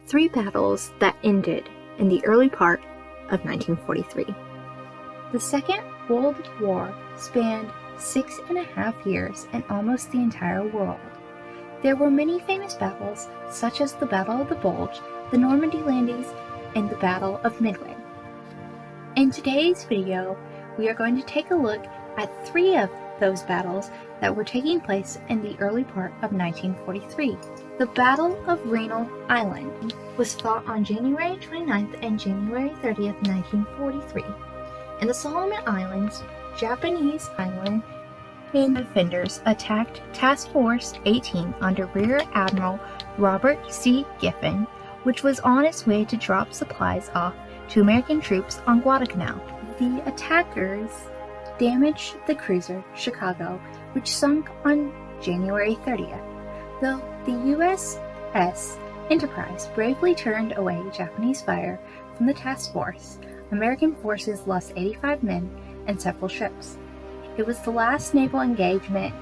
three battles that ended in the early part of 1943. The Second World War spanned 6.5 years and almost the entire world. There were many famous battles, such as the Battle of the Bulge, the Normandy Landings, and the Battle of Midway. In today's video, we are going to take a look at three of those battles that were taking place in the early part of 1943. The Battle of Reinl Island was fought on January 29th and January 30th, 1943. In the Solomon Islands, Japanese island defenders attacked Task Force 18 under Rear Admiral Robert C. Giffen, which was on its way to drop supplies off to American troops on Guadalcanal. The attackers damaged the cruiser Chicago, which sunk on January 30th. Though the USS Enterprise bravely turned away Japanese fire from the task force, American forces lost 85 men and several ships. It was the last naval engagement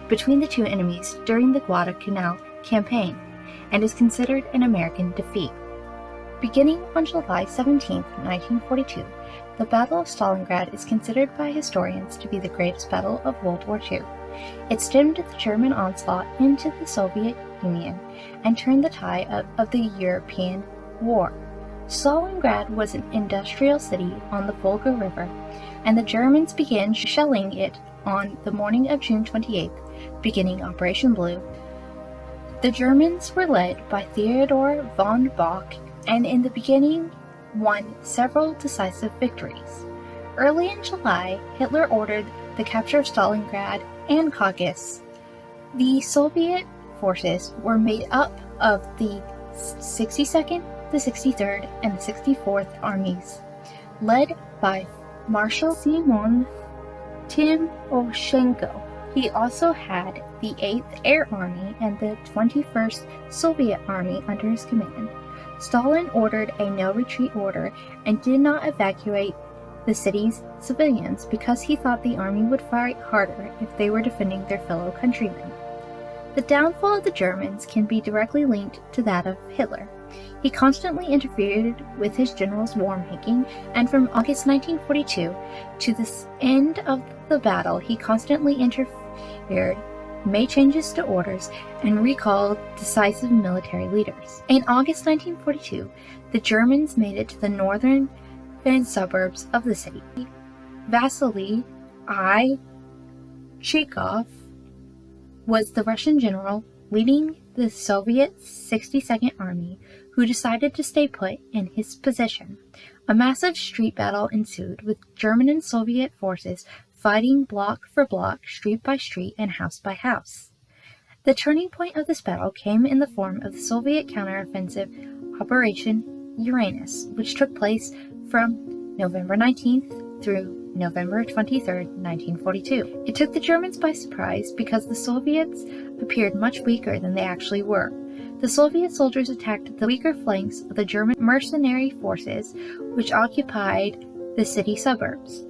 between the two enemies during the Guadalcanal campaign and is considered an American defeat. Beginning on July 17, 1942, the Battle of Stalingrad is considered by historians to be the greatest battle of World War II. It stemmed the German onslaught into the Soviet Union and turned the tide of the European War. Stalingrad was an industrial city on the Volga River, and the Germans began shelling it on the morning of June 28th, beginning Operation Blue. The Germans were led by Theodor von Bock, and in the beginning won several decisive victories. Early in July, Hitler ordered the capture of Stalingrad and Kaukasus. The Soviet forces were made up of the 62nd, the 63rd, and the 64th Armies, led by Marshal Semyon Timoshenko. He also had the 8th Air Army and the 21st Soviet Army under his command. Stalin ordered a no-retreat order and did not evacuate the city's civilians because he thought the army would fight harder if they were defending their fellow countrymen. The downfall of the Germans can be directly linked to that of Hitler. He constantly interfered with his generals' war-making, and from August 1942 to the end of the battle, he constantly interfered, made changes to orders, and recalled decisive military leaders. In August 1942, the Germans made it to the northern suburbs of the city. Vasily I. Zhukov was the Russian general leading the Soviet 62nd Army, who decided to stay put in his position. A massive street battle ensued, with German and Soviet forces fighting block for block, street by street, and house by house. The turning point of this battle came in the form of the Soviet counteroffensive Operation Uranus, which took place from November 19th through November 23rd, 1942. It took the Germans by surprise because the Soviets appeared much weaker than they actually were. The Soviet soldiers attacked the weaker flanks of the German mercenary forces, which occupied the city suburbs.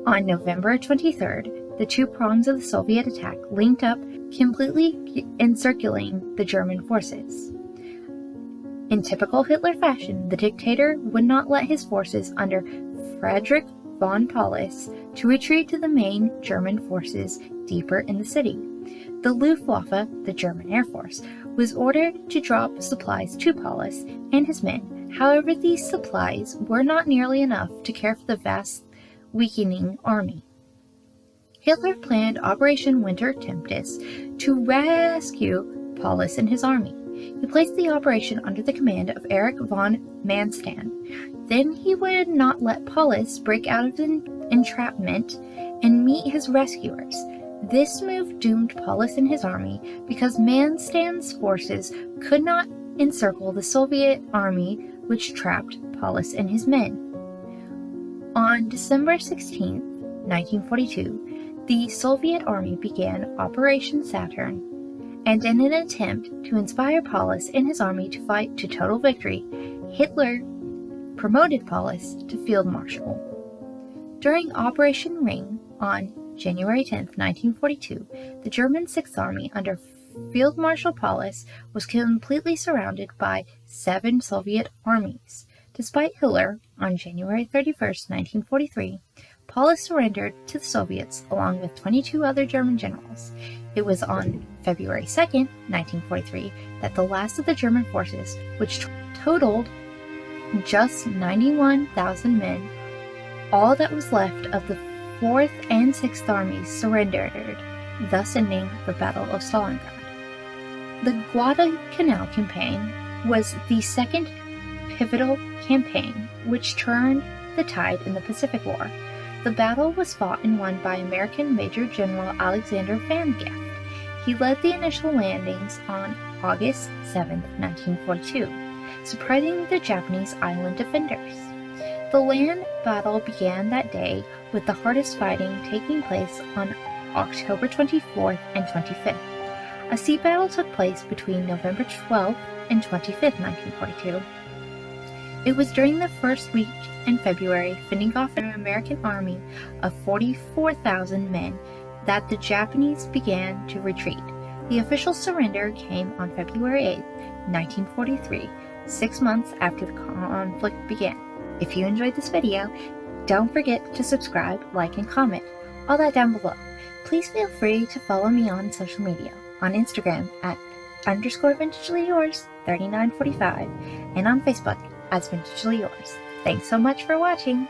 On November 23rd, the two prongs of the Soviet attack linked up, completely encircling the German forces. In typical Hitler fashion, the dictator would not let his forces under Friedrich von Paulus to retreat to the main German forces deeper in the city. The Luftwaffe, the German Air Force, was ordered to drop supplies to Paulus and his men. However, these supplies were not nearly enough to care for the vast, weakening army. Hitler planned Operation Winter Tempest to rescue Paulus and his army. He placed the operation under the command of Erich von Manstein. Then he would not let Paulus break out of the entrapment and meet his rescuers. This move doomed Paulus and his army because Manstein's forces could not encircle the Soviet army, which trapped Paulus and his men. On December 16, 1942, the Soviet army began Operation Saturn, and in an attempt to inspire Paulus and his army to fight to total victory, Hitler promoted Paulus to Field Marshal. During Operation Ring on January 10, 1942, the German Sixth Army under Field Marshal Paulus was completely surrounded by 7 Soviet armies. Despite Hitler, on January 31st, 1943, Paula surrendered to the Soviets along with 22 other German generals. It was on February 2nd, 1943, that the last of the German forces, which totaled just 91,000 men, all that was left of the 4th and 6th armies, surrendered, thus ending the Battle of Stalingrad. The Guadalcanal campaign was the second pivotal campaign which turned the tide in the Pacific War. The battle was fought and won by American Major General Alexander Van Gift. He led the initial landings on August 7, 1942, surprising the Japanese island defenders. The land battle began that day, with the hardest fighting taking place on October 24th and 25th. A sea battle took place between November 12th and 25th, 1942. It was during the first week in February, fending off an American army of 44,000 men, that the Japanese began to retreat. The official surrender came on February 8, 1943, 6 months after the conflict began. If you enjoyed this video, don't forget to subscribe, like, and comment, all that down below. Please feel free to follow me on social media, on Instagram at _vintagely yours 3945, and on Facebook as Vintagely Yours. Thanks so much for watching!